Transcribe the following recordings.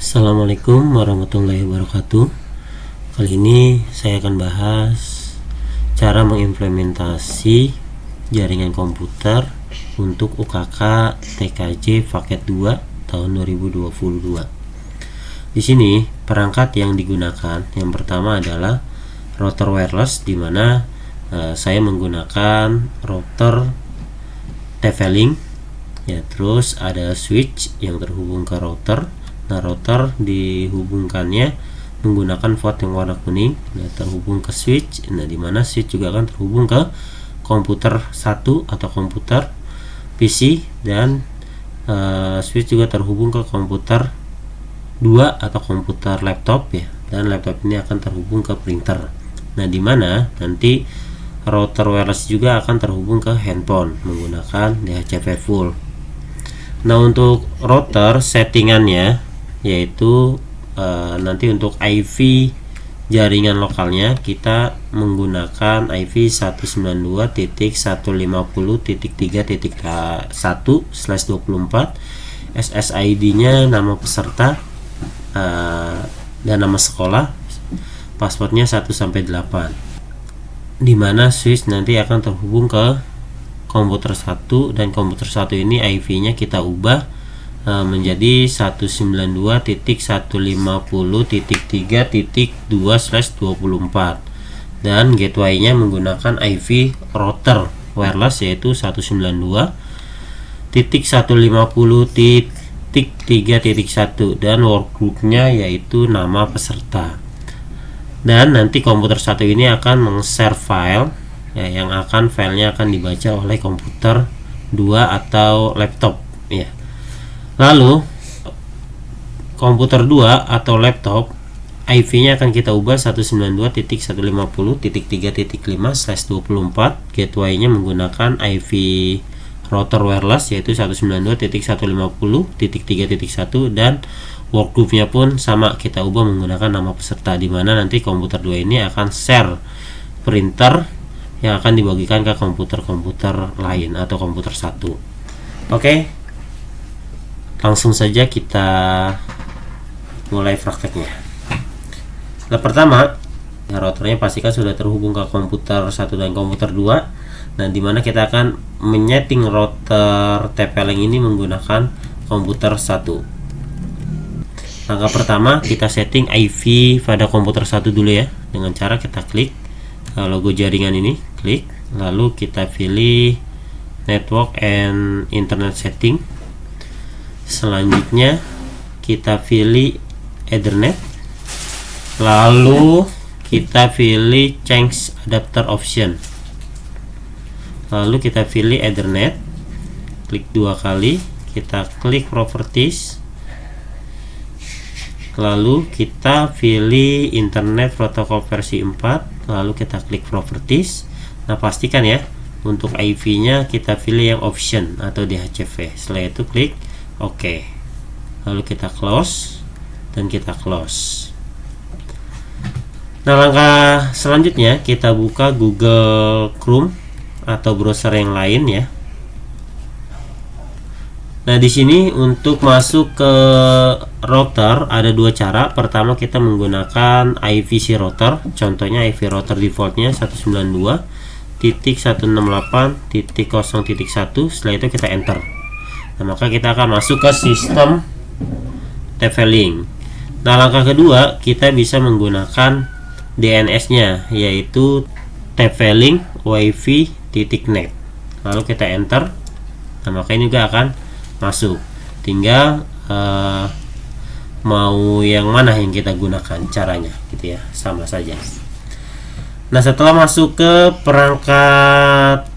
Assalamualaikum warahmatullahi wabarakatuh. Kali ini saya akan bahas cara mengimplementasi jaringan komputer untuk UKK TKJ paket 2 tahun 2022. Di sini perangkat yang digunakan yang pertama adalah router wireless, di mana saya menggunakan router TP-Link ya, terus ada switch yang terhubung ke router. Nah, router dihubungkannya menggunakan port yang warna kuning, terhubung ke switch. Nah, dimana switch juga akan terhubung ke komputer 1 atau komputer PC, dan switch juga terhubung ke komputer 2 atau komputer laptop ya, dan laptop ini akan terhubung ke printer. Nah, dimana nanti router wireless juga akan terhubung ke handphone menggunakan DHCP full. Nah, untuk router settingannya yaitu nanti untuk IP jaringan lokalnya kita menggunakan IP 192.150.3.1/24. SSID nya nama peserta dan nama sekolah, passwordnya 1-8, dimana switch nanti akan terhubung ke komputer 1, dan komputer 1 ini IP nya kita ubah menjadi 192.150.3.2/24, dan gateway nya menggunakan IP router wireless yaitu 192.150.3.1, dan workgroup-nya yaitu nama peserta. Dan nanti komputer 1 ini akan meng-share file ya, yang filenya akan dibaca oleh komputer 2 atau laptop ya. Lalu komputer 2 atau laptop IP-nya akan kita ubah 192.150.3.5/24. Gateway-nya menggunakan IP router wireless yaitu 192.150.3.1, dan workgroup-nya pun sama, kita ubah menggunakan nama peserta, di mana nanti komputer 2 ini akan share printer yang akan dibagikan ke komputer-komputer lain atau komputer 1. Oke, langsung saja kita mulai prakteknya. Nah, pertama routernya pastikan sudah terhubung ke komputer 1 dan komputer 2. Nah, dimana kita akan menyeting router TP-Link ini menggunakan komputer 1. Langkah pertama, kita setting IP pada komputer 1 dulu ya, dengan cara kita klik logo jaringan ini, klik, lalu kita pilih network and internet setting. Selanjutnya kita pilih Ethernet, lalu kita pilih change adapter option, lalu kita pilih Ethernet, klik 2 kali, kita klik properties, lalu kita pilih internet protokol versi 4, lalu kita klik properties. Nah, pastikan ya untuk IP nya kita pilih yang option atau DHCP. Setelah itu klik OK, lalu kita close dan kita close. Nah, langkah selanjutnya kita buka Google Chrome atau browser yang lain ya. Nah, di sini untuk masuk ke router ada dua cara. Pertama, kita menggunakan IPC router. Contohnya IP router defaultnya 192.168.0.1. Setelah itu kita enter. Nah, maka kita akan masuk ke sistem TP-Link. Nah, langkah kedua kita bisa menggunakan DNS-nya yaitu TP-Link wifi.net. Lalu kita enter. Nah, maka ini juga akan masuk. Tinggal mau yang mana yang kita gunakan caranya gitu ya, sama saja. Nah, setelah masuk ke perangkat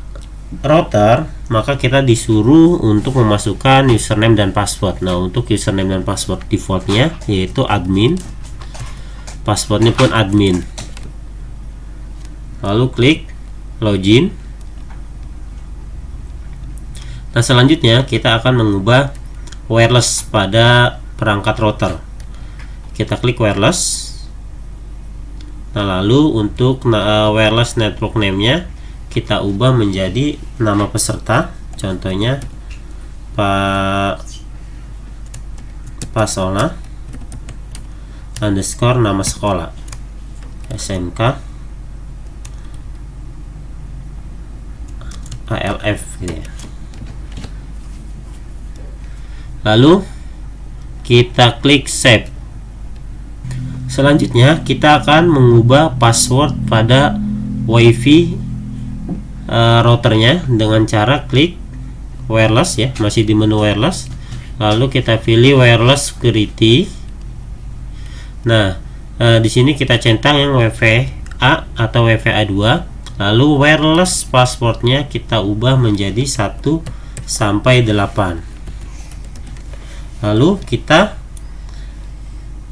router, maka kita disuruh untuk memasukkan username dan password. Nah, untuk username dan password defaultnya yaitu admin, passwordnya pun admin, lalu klik login. Nah, selanjutnya kita akan mengubah wireless pada perangkat router. Kita klik wireless. Nah, lalu untuk wireless network name-nya kita ubah menjadi nama peserta, contohnya Pak Pasola. underscore nama sekolah SMK ALF gitu ya. Lalu kita klik save. Selanjutnya kita akan mengubah password pada WiFi routernya dengan cara klik wireless ya, masih di menu wireless. Lalu kita pilih wireless security. Nah, di sini kita centang yang WVA atau WVA 2. Lalu wireless passwordnya kita ubah menjadi 1 sampai 8. Lalu kita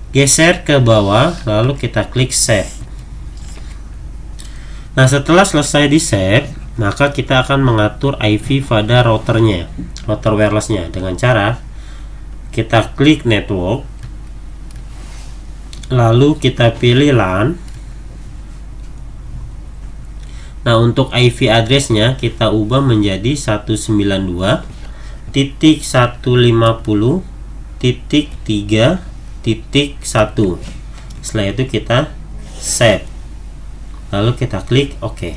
geser ke bawah, lalu kita klik save. Nah, setelah selesai di save, maka kita akan mengatur IP pada routernya, router wirelessnya, dengan cara kita klik network, lalu kita pilih LAN. Nah, untuk IP addressnya kita ubah menjadi 192.150.3.1. Setelah itu kita save, lalu kita klik OK.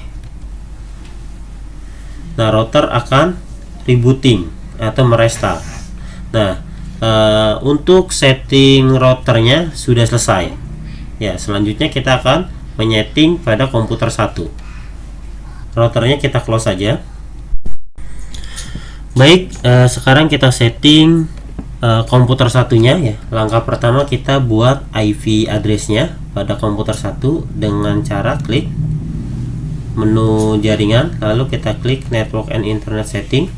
Nah, router akan rebooting atau merestart. Nah, untuk setting routernya sudah selesai ya. Selanjutnya kita akan menyeting pada komputer 1. Routernya kita close saja. Baik, sekarang kita setting komputer satunya ya. Langkah pertama kita buat IP addressnya pada komputer 1 dengan cara klik menu jaringan, lalu kita klik network and internet setting.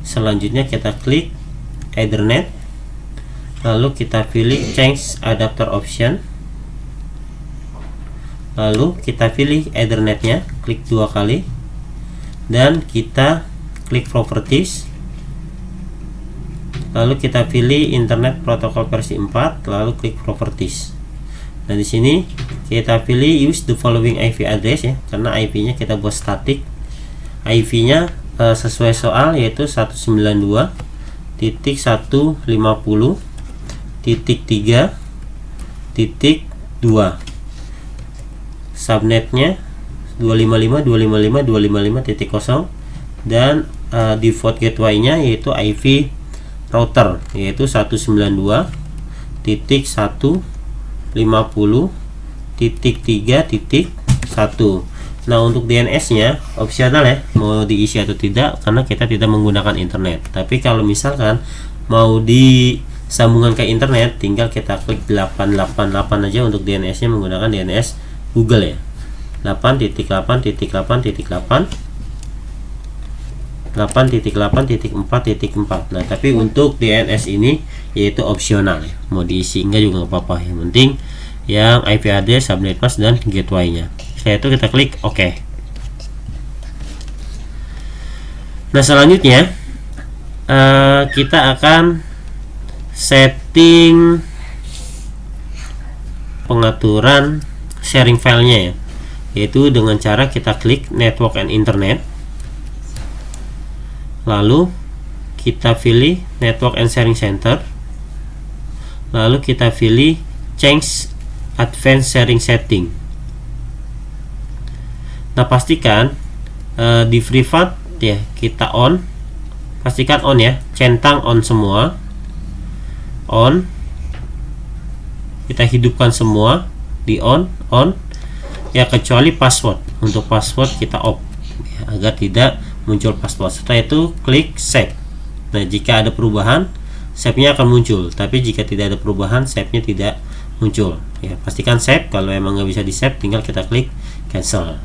Selanjutnya kita klik Ethernet, lalu kita pilih change adapter option, lalu kita pilih Ethernetnya, klik 2 kali, dan kita klik properties, lalu kita pilih internet protokol versi 4, lalu klik properties. Nah, di sini kita pilih use the following IP address ya, karena IP-nya kita buat static. IP-nya sesuai soal, yaitu 192.150.3.2. Subnetnya 255.255.255.0, dan default gateway-nya yaitu IP router, yaitu 192.150.3.1. Nah, untuk DNS-nya opsional ya, mau diisi atau tidak, karena kita tidak menggunakan internet. Tapi kalau misalkan mau disambungkan ke internet, tinggal kita klik 888 aja untuk DNS-nya menggunakan DNS Google ya. 8.8.8.8 8.8.4.4. Nah, tapi untuk DNS ini yaitu opsional ya, mau diisi enggak juga nggak apa-apa. Yang penting yang IP address, subnet mask, dan gateway-nya. Setelah itu kita klik OK. Nah, selanjutnya kita akan setting pengaturan sharing filenya ya, yaitu dengan cara kita klik network and internet, lalu kita pilih network and sharing center, lalu kita pilih change advanced sharing setting. Nah, pastikan di privat ya kita on, pastikan on ya, centang on semua, on, kita hidupkan semua di on ya, kecuali password. Untuk password kita off ya, agar tidak muncul password. Setelah itu klik save. Nah, jika ada perubahan, save-nya akan muncul, tapi jika tidak ada perubahan, save-nya tidak muncul ya. Pastikan save. Kalau emang nggak bisa di save, tinggal kita klik cancel.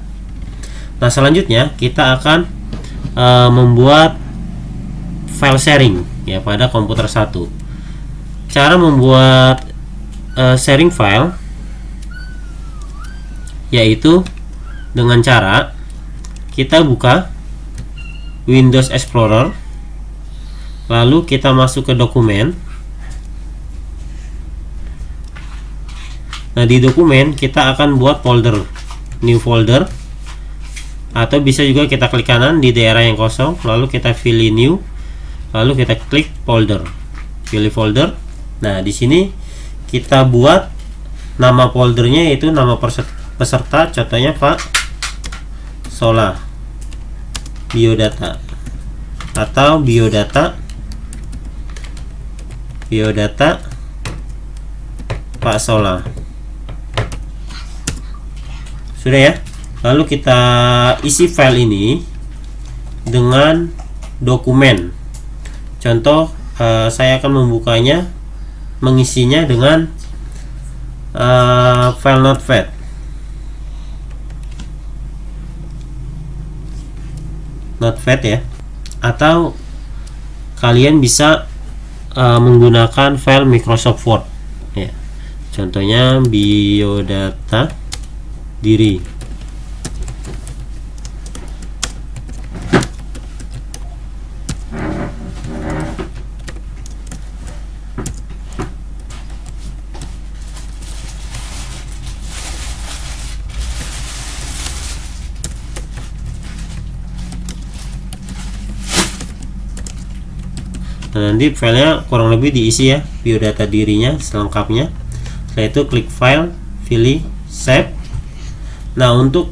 Nah, selanjutnya kita akan membuat file sharing ya pada komputer 1. Cara membuat sharing file yaitu dengan cara kita buka Windows Explorer, lalu kita masuk ke dokumen. Nah, di dokumen kita akan buat folder, new folder, atau bisa juga kita klik kanan di daerah yang kosong, lalu kita pilih new, lalu kita klik folder, pilih folder. Nah, di sini kita buat nama foldernya yaitu nama peserta, contohnya Pak Sola biodata, atau biodata Pak Sola. Sudah ya. Lalu kita isi file ini dengan dokumen. Contoh, saya akan membukanya, mengisinya dengan file notepad ya, atau kalian bisa menggunakan file Microsoft Word ya. Contohnya biodata diri. Nah, nanti filenya kurang lebih diisi ya, biodata dirinya selengkapnya. Setelah itu klik file, pilih save. Nah, untuk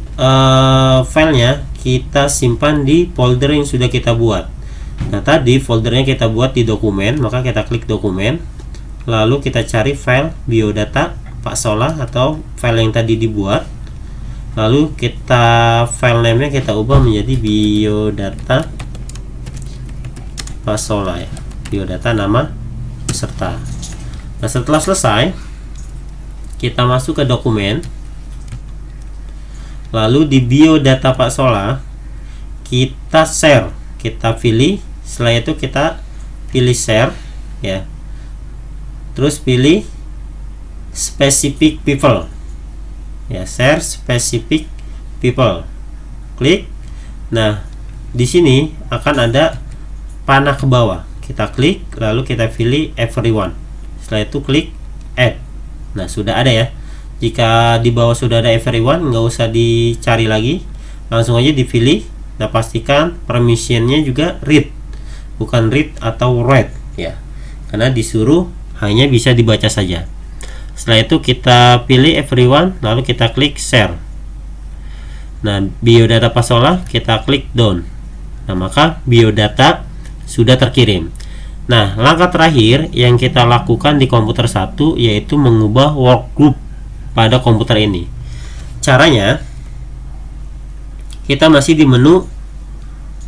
filenya kita simpan di folder yang sudah kita buat. Nah, tadi foldernya kita buat di dokumen, maka kita klik dokumen, lalu kita cari file biodata Pak Sola atau file yang tadi dibuat. Lalu kita file name-nya kita ubah menjadi biodata Pak Sola ya, biodata nama peserta. Nah, setelah selesai kita masuk ke dokumen, lalu di biodata Pak Sola kita share, kita pilih. Setelah itu kita pilih share ya, terus pilih specific people ya, share specific people, klik. Nah, di sini akan ada panah ke bawah, kita klik lalu kita pilih everyone. Setelah itu klik add. Nah, sudah ada ya. Jika di bawah sudah ada everyone, nggak usah dicari lagi, langsung aja dipilih. Nah, pastikan permissionnya juga read, bukan read atau write ya, karena disuruh hanya bisa dibaca saja. Setelah itu kita pilih everyone, lalu kita klik share. Nah, biodata Pak Sola kita klik down. Nah, maka biodata sudah terkirim. Nah, langkah terakhir yang kita lakukan di komputer 1 yaitu mengubah workgroup pada komputer ini. Caranya, kita masih di menu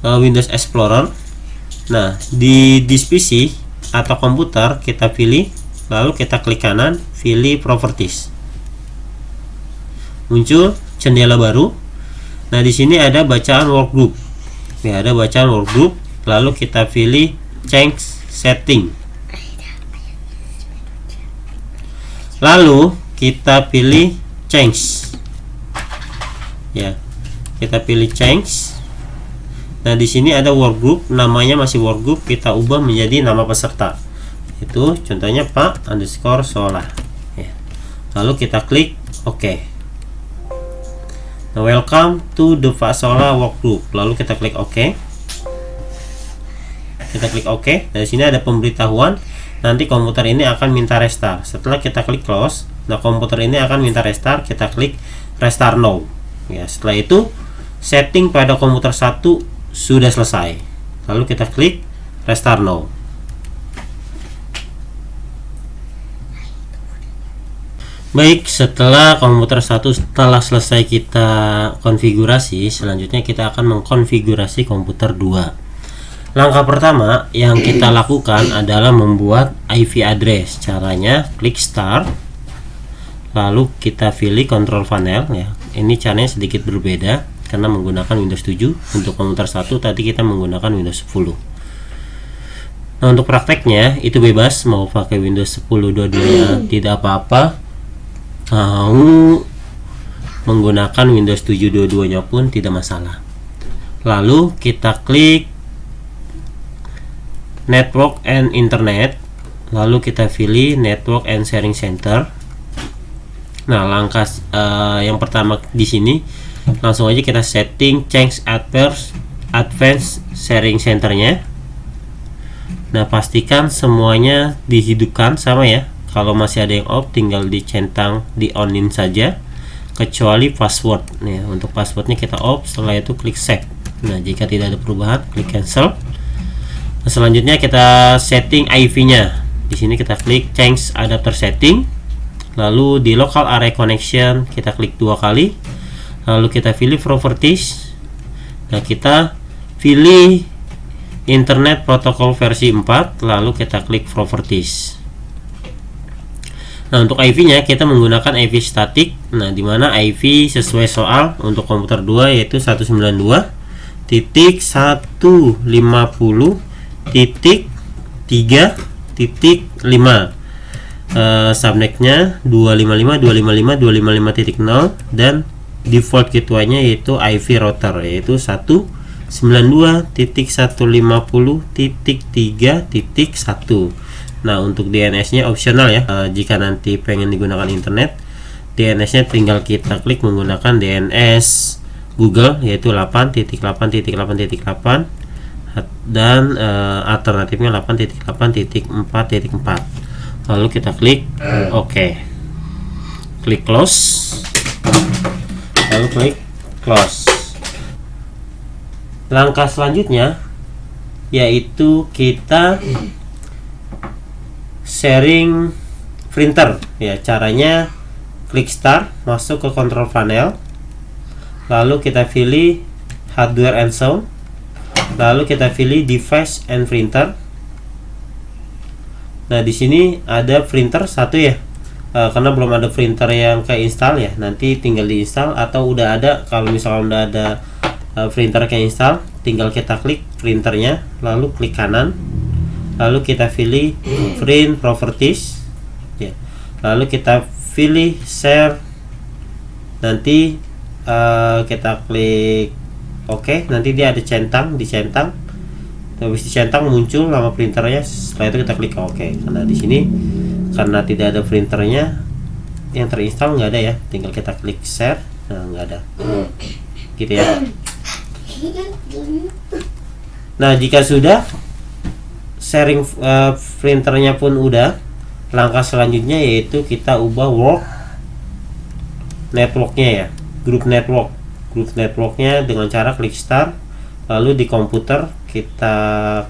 Windows Explorer. Nah, di disk PC atau komputer kita pilih, lalu kita klik kanan, pilih properties. Muncul jendela baru. Nah, di sini ada bacaan workgroup. Ya, ada bacaan workgroup. Lalu kita pilih change setting. Lalu kita pilih change. Ya. Kita pilih change. Nah, di sini ada workgroup, namanya masih workgroup, kita ubah menjadi nama peserta. Itu contohnya Pak underscore Sola. Ya. Lalu kita klik OK. Nah, welcome to the Pak Sola workgroup. Lalu kita klik OK. Kita klik OK. Dari sini ada pemberitahuan nanti komputer ini akan minta restart. Setelah kita klik close, nah komputer ini akan minta restart, kita klik restart now. Ya, setelah itu setting pada komputer 1 sudah selesai. Lalu kita klik restart now. Baik, setelah komputer 1 setelah selesai kita konfigurasi, selanjutnya kita akan mengkonfigurasi komputer 2. Langkah pertama yang kita lakukan adalah membuat IP address. Caranya klik start, lalu kita pilih control panel ya. Ini caranya sedikit berbeda karena menggunakan Windows 7. Untuk komputer 1 tadi kita menggunakan Windows 10. Nah, untuk prakteknya itu bebas, mau pakai Windows 10 dua-duanya tidak apa-apa, mau menggunakan Windows 7 dua-duanya pun tidak masalah. Lalu kita klik Network and Internet, lalu kita pilih Network and Sharing Center. Nah, langkah yang pertama di sini langsung aja kita setting change advanced sharing centernya. Nah, pastikan semuanya dihidupkan sama ya. Kalau masih ada yang off, tinggal dicentang di onin saja, kecuali password. Nah, untuk passwordnya kita off. Setelah itu klik save. Nah, jika tidak ada perubahan, klik cancel. Nah, selanjutnya kita setting IV-nya. Di sini kita klik change adapter setting. Lalu di local array connection kita klik 2 kali. Lalu kita pilih properties. Nah, kita pilih internet protocol versi 4, lalu kita klik properties. Nah, untuk IV-nya kita menggunakan IV static. Nah, dimana IV sesuai soal untuk komputer 2 yaitu 192.150.3.5. Subnetnya 255.255.255.0 dan default gateway-nya yaitu IV router yaitu 192.150.3.1. Nah, untuk DNS-nya opsional ya. Jika nanti pengen digunakan internet, DNS-nya tinggal kita klik menggunakan DNS Google yaitu 8.8.8.8 dan alternatifnya 8.8.4.4. Lalu kita klik OK. Klik close. Lalu klik close. Langkah selanjutnya yaitu kita sharing printer ya. Caranya klik start, masuk ke control panel, lalu kita pilih hardware and sound, lalu kita pilih device and printer. Nah, di sini ada printer satu ya, karena belum ada printer yang keinstall ya. Nanti tinggal diinstal atau udah ada. Kalau misalnya udah ada printer keinstall, tinggal kita klik printernya, lalu klik kanan, lalu kita pilih print properties ya. Lalu kita pilih share. Nanti kita klik OK. Nanti dia ada centang, dicentang. Habis dicentang muncul nama printernya. Setelah itu kita klik OK. Karena di sini karena tidak ada printernya yang terinstall, nggak ada ya. Tinggal kita klik share. Nah, nggak ada. Gitu ya. Nah, jika sudah sharing printernya pun udah, langkah selanjutnya yaitu kita ubah work networknya ya, grup networknya dengan cara klik start, lalu di komputer kita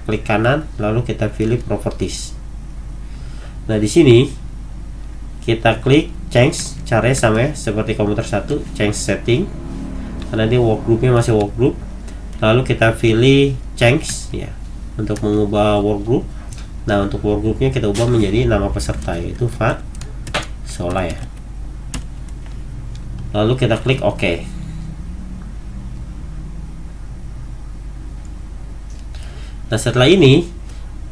klik kanan, lalu kita pilih properties. Nah, di sini kita klik change, caranya sama ya, seperti komputer 1, change setting, karena dia workgroupnya masih workgroup. Lalu kita pilih change ya untuk mengubah workgroup. Nah, untuk workgroupnya kita ubah menjadi nama peserta yaitu Pak Sola ya. Lalu kita klik OK. Nah, setelah ini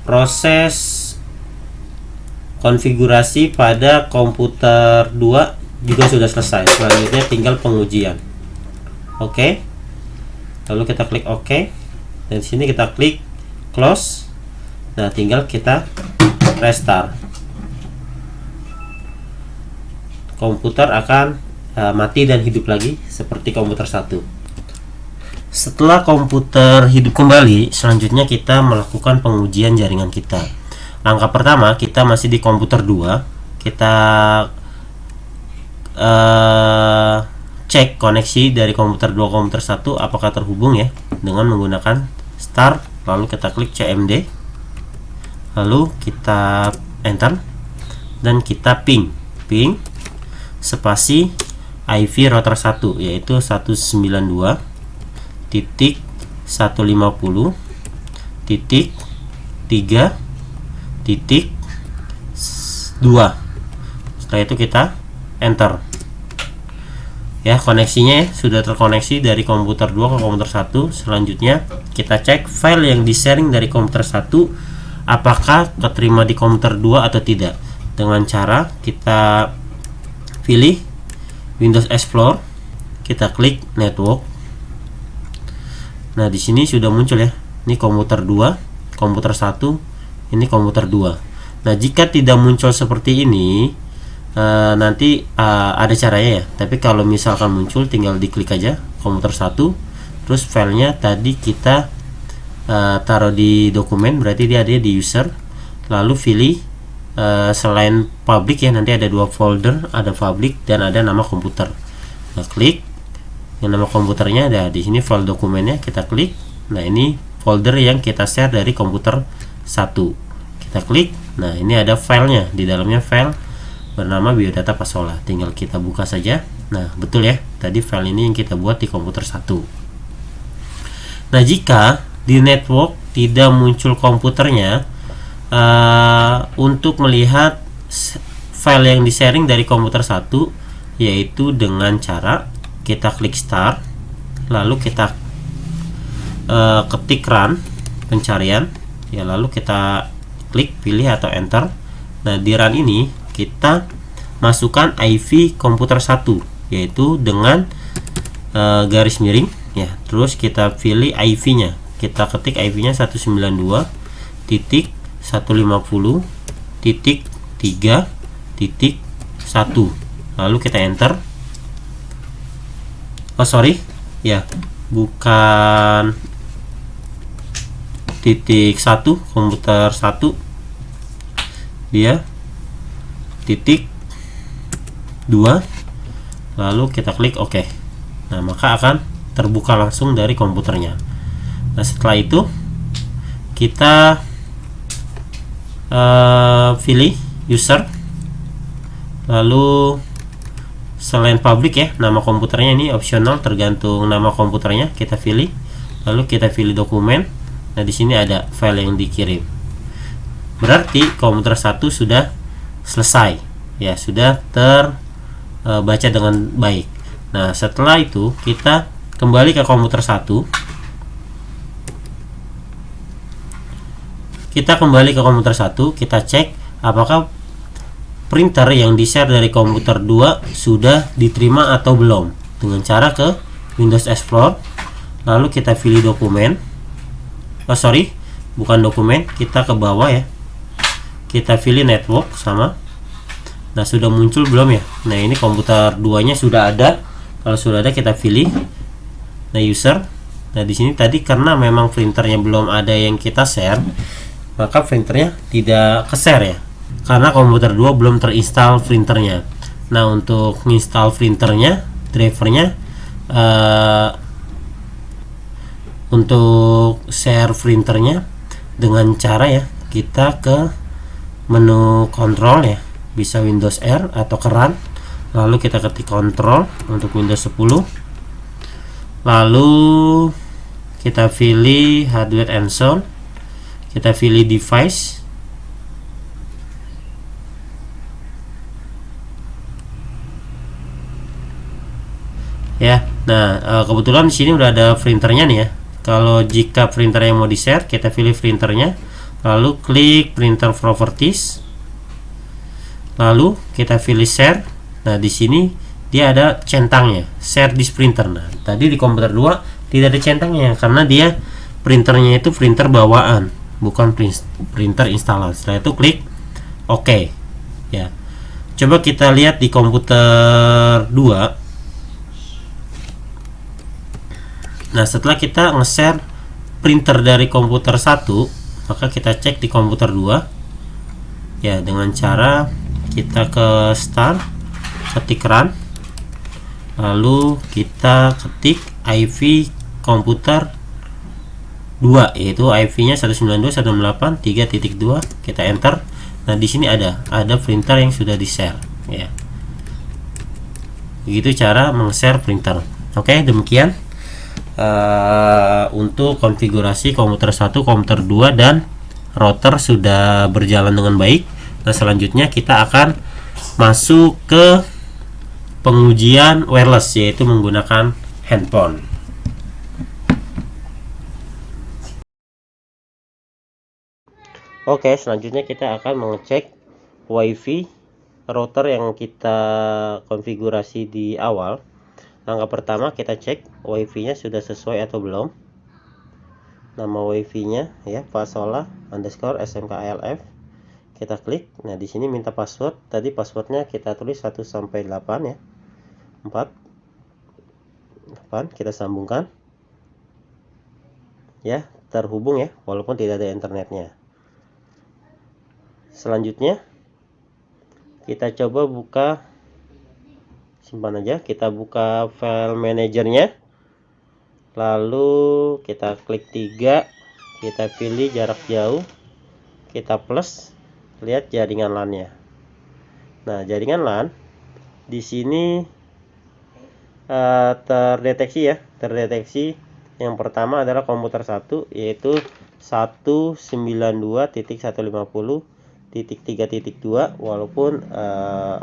proses konfigurasi pada komputer 2 juga sudah selesai. Selanjutnya tinggal pengujian. Oke. Lalu kita klik OK. Dan di sini kita klik close. Nah, tinggal kita restart. Komputer akan mati dan hidup lagi seperti komputer 1. Setelah komputer hidup kembali, selanjutnya kita melakukan pengujian jaringan kita. Langkah pertama, kita masih di komputer 2. Kita cek koneksi dari komputer 2 ke komputer 1 apakah terhubung ya, dengan menggunakan start, lalu kita klik CMD, lalu kita enter dan kita ping spasi IV router 1 yaitu 192.168.3.2. Setelah itu kita enter ya. Koneksinya sudah terkoneksi dari komputer 2 ke komputer 1. Selanjutnya kita cek file yang di-sharing dari komputer 1 apakah keterima di komputer 2 atau tidak, dengan cara kita pilih Windows Explorer, kita klik network. Nah, di sini sudah muncul ya. Ini komputer 2, komputer 1, ini komputer 2. Nah, jika tidak muncul seperti ini, nanti ada caranya ya. Tapi kalau misalkan muncul, tinggal diklik aja komputer 1, terus filenya tadi kita taruh di dokumen, berarti dia ada di user, lalu pilih selain public ya, nanti ada dua folder, ada public dan ada nama komputer. Nah, klik yang nama komputernya, ada di sini file dokumennya, kita klik. Nah, ini folder yang kita share dari komputer 1, kita klik. Nah, ini ada filenya, di dalamnya file bernama biodata Pasola, tinggal kita buka saja. Nah, betul ya, tadi file ini yang kita buat di komputer 1. Nah, jika di network tidak muncul komputernya, untuk melihat file yang di-sharing dari komputer 1, yaitu dengan cara kita klik start, lalu kita ketik run pencarian ya, lalu kita klik pilih atau enter. Nah, di run ini kita masukkan IP komputer 1, yaitu dengan garis miring ya, terus kita pilih IP-nya, kita ketik IP-nya 192.150.3.1, lalu kita enter. Oh sorry ya, bukan titik 1 komputer 1, dia titik 2, lalu kita klik OK. Nah, maka akan terbuka langsung dari komputernya. Nah, setelah itu kita pilih user, lalu selain public ya, nama komputernya ini opsional, tergantung nama komputernya, kita pilih, lalu kita pilih dokumen. Nah, di sini ada file yang dikirim, berarti komputer 1 sudah selesai ya, sudah terbaca dengan baik. Nah, setelah itu kita kembali ke komputer 1. Kita kembali ke komputer 1, kita cek apakah printer yang di-share dari komputer 2 sudah diterima atau belum, dengan cara ke Windows Explorer, lalu kita pilih dokumen. Oh sorry, bukan dokumen, kita ke bawah ya, kita pilih network sama. Nah, sudah muncul belum ya? Nah, ini komputer 2-nya sudah ada. Kalau sudah ada, kita pilih. Nah, user. Nah, di sini tadi karena memang printernya belum ada yang kita share, maka printernya tidak ke-share ya, karena komputer 2 belum terinstall printernya. Nah, untuk install printernya, drivernya, untuk share printernya dengan cara ya, kita ke menu kontrol ya, bisa Windows R atau ke run, lalu kita ketik kontrol untuk Windows 10, lalu kita pilih hardware and sound, kita pilih device, ya. Nah, kebetulan di sini udah ada printernya nih ya. Kalau jika printer yang mau di-share, kita pilih printernya, lalu klik printer properties, lalu kita pilih share. Nah, di sini dia ada centangnya, share this printer. Nah, tadi di komputer 2 tidak ada centangnya karena dia printernya itu printer bawaan, bukan printer instalan. Setelah itu klik OK ya. Coba kita lihat di komputer 2. Nah, setelah kita nge-share printer dari komputer 1, maka kita cek di komputer 2 ya, dengan cara kita ke start, ketik run, lalu kita ketik IP komputer 2, yaitu IP-nya 192.168.3.2, kita enter. Nah, di sini ada printer yang sudah di-share ya. Begitu cara meng-share printer. Oke, demikian untuk konfigurasi komputer 1, komputer 2 dan router sudah berjalan dengan baik. Nah, selanjutnya kita akan masuk ke pengujian wireless, yaitu menggunakan handphone. Oke, selanjutnya kita akan mengecek WiFi router yang kita konfigurasi di awal. Langkah pertama, kita cek WiFi-nya sudah sesuai atau belum. Nama WiFi-nya ya, Pasola_SMKLF. Kita klik. Nah, di sini minta password. Tadi passwordnya kita tulis 1 sampai 8 ya. 4 8, kita sambungkan. Ya, terhubung ya, walaupun tidak ada internetnya. Selanjutnya Kita coba buka, simpan aja, kita buka file manajernya, lalu kita klik 3, kita pilih jarak jauh, kita plus, lihat jaringan LAN-nya. Nah, jaringan LAN di sini terdeteksi. Yang pertama adalah komputer 1, yaitu 192.150.3.2, walaupun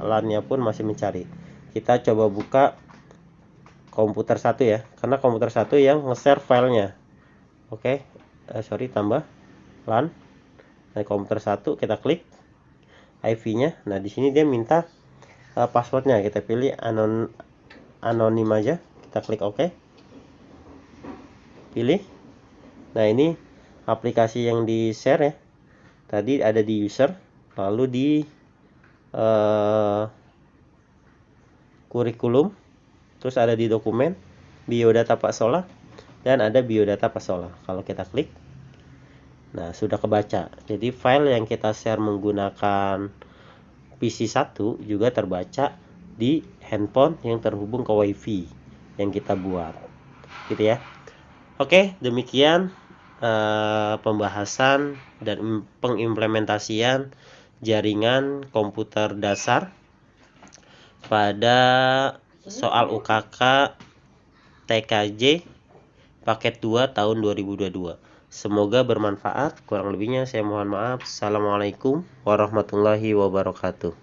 LAN-nya pun masih mencari. Kita coba buka komputer 1 ya, karena komputer 1 yang nge-share filenya. Oke, tambah LAN. Nah, komputer 1 kita klik IV-nya. Nah, di sini dia minta passwordnya. Kita pilih anonim aja, kita klik OK, pilih. Nah, ini aplikasi yang di share ya, tadi ada di user, lalu di kurikulum, terus ada di dokumen biodata Pak Solah, dan ada biodata Pak Solah. Kalau kita klik, nah sudah kebaca. Jadi file yang kita share menggunakan PC 1 juga terbaca di handphone yang terhubung ke WiFi yang kita buat, gitu ya. Oke, demikian pembahasan dan pengimplementasian jaringan komputer dasar pada soal UKK TKJ paket 2 tahun 2022. Semoga bermanfaat. Kurang lebihnya saya mohon maaf. Assalamualaikum warahmatullahi wabarakatuh.